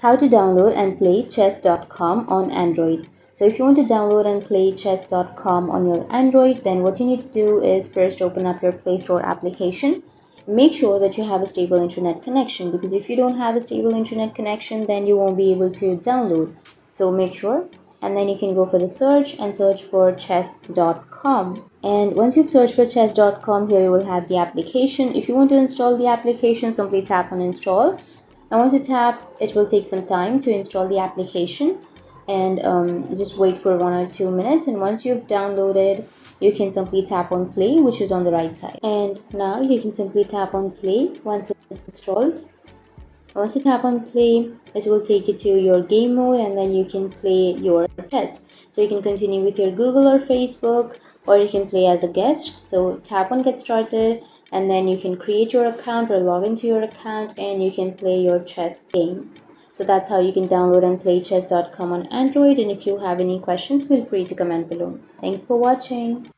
How to download and play chess.com on Android. So if you want to download and play chess.com on your Android, then what you need to do is first open up your Play Store application. Make sure that you have a stable internet connection, because if you don't have a stable internet connection, then you won't be able to download. So make sure, and then you can go for the search and search for chess.com. And once you've searched for chess.com, here you will have the application. If you want to install the application, simply tap on install. And once you tap, it will take some time to install the application, and just wait for 1 or 2 minutes. And once you've downloaded, you can simply tap on play, which is on the right side. And now you can simply tap on play once it's installed. Once you tap on play, it will take you to your game mode, and then you can play your chess. So you can continue with your Google or Facebook, or you can play as a guest. So tap on get started, and then you can create your account or log into your account, and you can play your chess game. So that's how you can download and play chess.com on Android. And if you have any questions, feel free to comment below. Thanks for watching.